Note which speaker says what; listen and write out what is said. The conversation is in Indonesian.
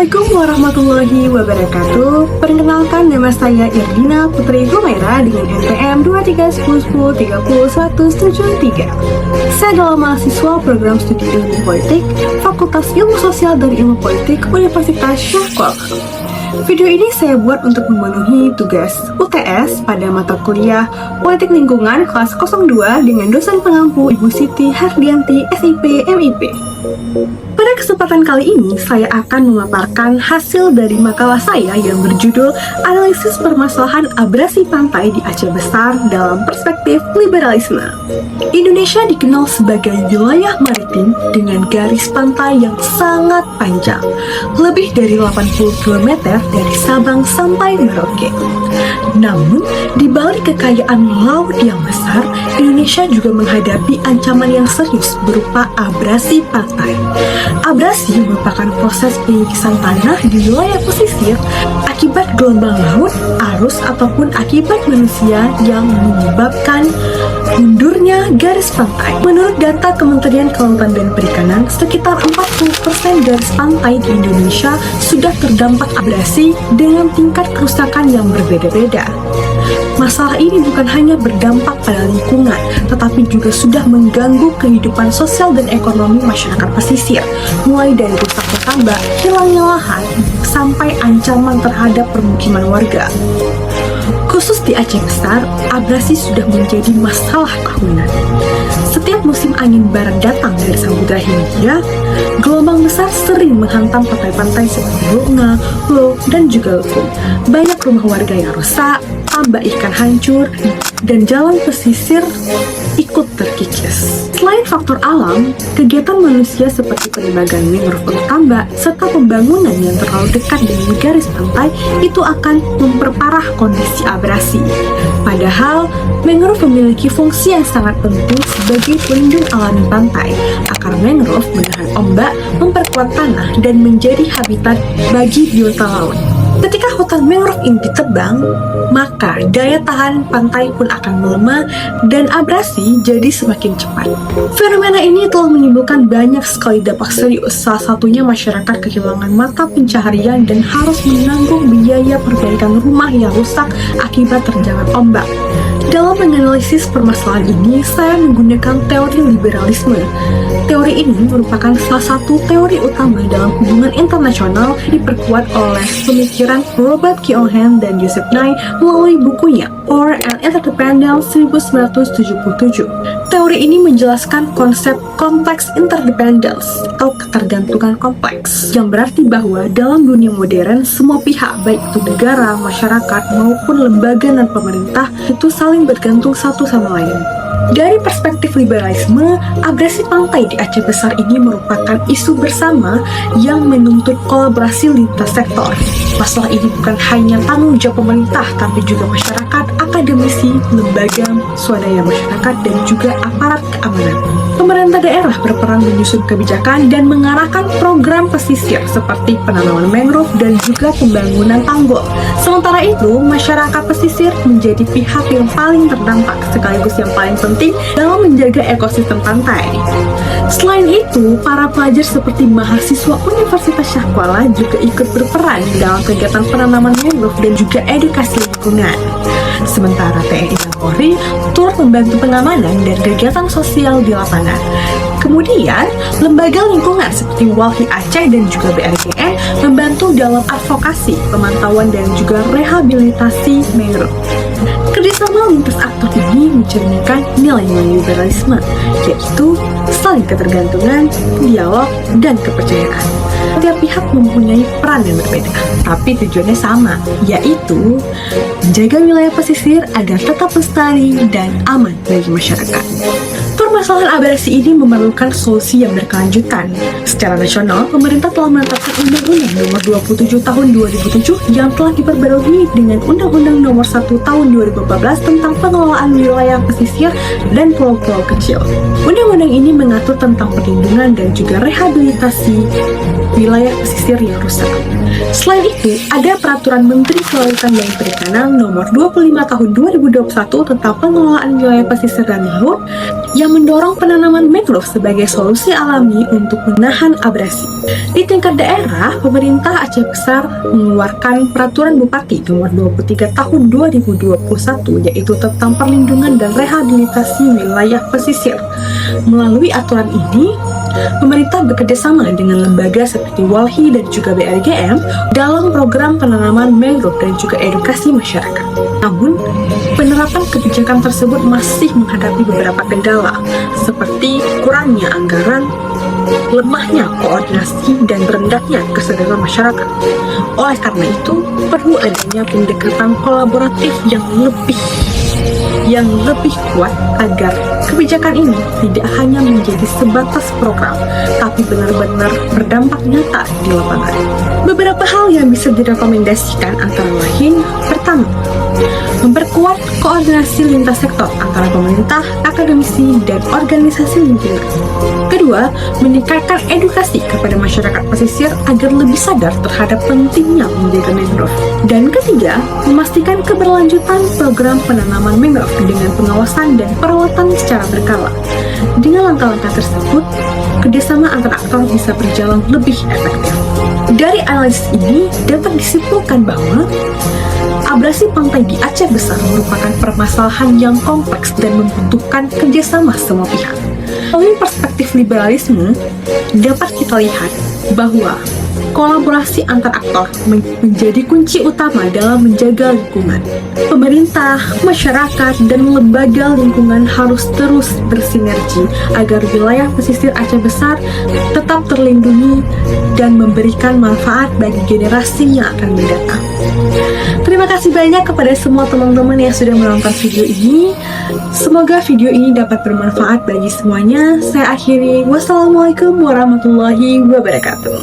Speaker 1: Assalamualaikum warahmatullahi wabarakatuh. Perkenalkan, nama saya Irdina Putri Humaira dengan NPM 2310303173. Saya adalah mahasiswa program studi ilmu politik Fakultas Ilmu Sosial dan Ilmu Politik Universitas Syahkuala. Video ini saya buat untuk memenuhi tugas UTS pada mata kuliah Politik Lingkungan kelas 02 dengan dosen pengampu Ibu Siti Hardianti, SIP, MIP. Pada kesempatan kali ini, saya akan memaparkan hasil dari makalah saya yang berjudul Analisis Permasalahan Abrasi Pantai di Aceh Besar dalam Perspektif Liberalisme. Indonesia dikenal sebagai wilayah maritim dengan garis pantai yang sangat panjang, lebih dari 80 km dari Sabang sampai Merauke. Namun, di balik kekayaan laut yang besar, Indonesia juga menghadapi ancaman yang serius berupa abrasi pantai. Abrasi merupakan proses penyikisan tanah di wilayah pesisir akibat gelombang laut, arus, ataupun akibat manusia yang menyebabkan mundurnya garis pantai. Menurut data Kementerian Kelautan dan Perikanan, sekitar 40% garis pantai di Indonesia sudah terdampak abrasi dengan tingkat kerusakan yang berbeda-beda. Masalah ini bukan hanya berdampak pada lingkungan, tetapi juga sudah mengganggu kehidupan sosial dan ekonomi masyarakat pesisir, mulai dari rusaknya tambak, hilangnya lahan, sampai ancaman terhadap permukiman warga. Khusus di Aceh Besar, abrasi sudah menjadi masalah tahunan. Setiap musim angin barat datang dari Samudra Hindia, gelombang besar sering menghantam pantai-pantai seperti Bunga, Pulau, dan juga Lekung. Banyak rumah warga yang rusak, tambak ikan hancur, dan jalan pesisir ikut terkikis. Selain faktor alam, kegiatan manusia seperti penebangan mangrove untuk tambak serta pembangunan yang terlalu dekat dengan garis pantai itu akan memperparah kondisi abrasi. Padahal, mangrove memiliki fungsi yang sangat penting sebagai pelindung alami pantai. Akar mangrove menahan ombak, memperkuat tanah, dan menjadi habitat bagi biota laut. Ketika hutan mangrove ini ditebang, maka daya tahan pantai pun akan melemah dan abrasi jadi semakin cepat. Fenomena ini telah menimbulkan banyak sekali dampak serius, salah satunya masyarakat kehilangan mata pencaharian dan harus menanggung biaya perbaikan rumah yang rusak akibat terjangan ombak. Dalam menganalisis permasalahan ini, saya menggunakan teori liberalisme. Teori ini merupakan salah satu teori utama dalam hubungan internasional diperkuat oleh pemikiran Robert Keohane dan Joseph Nye melalui bukunya Power and Interdependence 1977. Teori ini menjelaskan konsep kompleks interdependence atau ketergantungan kompleks, yang berarti bahwa dalam dunia modern semua pihak, baik itu negara, masyarakat, maupun lembaga dan pemerintah itu saling bergantung satu sama lain. Dari perspektif liberalisme, abrasi pantai di Aceh Besar ini merupakan isu bersama yang menuntut kolaborasi lintas sektor. Masalah ini bukan hanya tanggung jawab pemerintah, tapi juga masyarakat, akademisi, lembaga, swadaya masyarakat, dan juga aparat keamanan. Pemerintah daerah berperan menyusun kebijakan dan mengarahkan program pesisir seperti penanaman mangrove dan juga pembangunan tanggul. Sementara itu, masyarakat pesisir menjadi pihak yang paling terdampak sekaligus yang paling penting dalam menjaga ekosistem pantai. Selain itu, para pelajar seperti mahasiswa Universitas Syahkuala juga ikut berperan dalam kegiatan penanaman mangrove dan juga edukasi lingkungan. Sementara TNI dan Polri turut membantu pengamanan dan kegiatan sosial di lapangan. Kemudian, lembaga lingkungan seperti Walhi Aceh dan juga BRGN membantu dalam advokasi, pemantauan, dan juga rehabilitasi mangrove. Kerjasama lintas aktor ini mencerminkan nilai-nilai liberalisme, yaitu saling ketergantungan, dialog, dan kepercayaan. Setiap pihak mempunyai peran yang berbeda, tapi tujuannya sama, yaitu menjaga wilayah pesisir agar tetap lestari dan aman bagi masyarakat. Permasalahan abrasi ini memerlukan solusi yang berkelanjutan. Secara nasional, pemerintah telah menetapkan Undang-Undang Nomor 27 Tahun 2007 yang telah diperbarui dengan Undang-Undang Nomor 1 Tahun 2014 tentang pengelolaan wilayah pesisir dan pulau-pulau kecil. Undang-undang ini mengatur tentang perlindungan dan juga rehabilitasi wilayah pesisir yang rusak. Selain itu, ada Peraturan Menteri Kelautan dan Perikanan Nomor 25 Tahun 2021 tentang pengelolaan wilayah pesisir dan laut yang mendorong penanaman mangrove sebagai solusi alami untuk menahan abrasi. Di tingkat daerah, pemerintah Aceh Besar mengeluarkan Peraturan Bupati Nomor 23 Tahun 2021 yaitu tentang perlindungan dan rehabilitasi wilayah pesisir. Melalui aturan ini, pemerintah bekerjasama dengan lembaga seperti Walhi dan juga BRGM dalam program penanaman mangrove dan juga edukasi masyarakat. Namun, penerapan kebijakan tersebut masih menghadapi beberapa kendala, seperti kurangnya anggaran, lemahnya koordinasi, dan rendahnya kesadaran masyarakat. Oleh karena itu, perlu adanya pendekatan kolaboratif yang lebih kuat agar kebijakan ini tidak hanya menjadi sebatas program, tapi benar-benar berdampak nyata di lapangan. Beberapa hal yang bisa direkomendasikan antara lain, pertama, memperkuat koordinasi lintas sektor antara pemerintah, akademisi, dan organisasi lingkungan. Kedua, meningkatkan edukasi kepada masyarakat pesisir agar lebih sadar terhadap pentingnya menjaga mangrove. Dan ketiga, memastikan keberlanjutan program penanaman mangrove dengan pengawasan dan perawatan secara berkala. Dengan langkah-langkah tersebut, kerjasama antar aktor bisa berjalan lebih efektif. Dari analisis ini dapat disimpulkan bahwa abrasi pantai di Aceh Besar merupakan permasalahan yang kompleks dan membutuhkan kerjasama semua pihak. Melalui perspektif liberalisme, dapat kita lihat bahwa kolaborasi antar aktor menjadi kunci utama dalam menjaga lingkungan. Pemerintah, masyarakat, dan lembaga lingkungan harus terus bersinergi agar wilayah pesisir Aceh Besar tetap terlindungi dan memberikan manfaat bagi generasi yang akan mendatang. Terima kasih banyak kepada semua teman-teman yang sudah menonton video ini. Semoga video ini dapat bermanfaat bagi semuanya. Saya akhiri. Wassalamualaikum warahmatullahi wabarakatuh.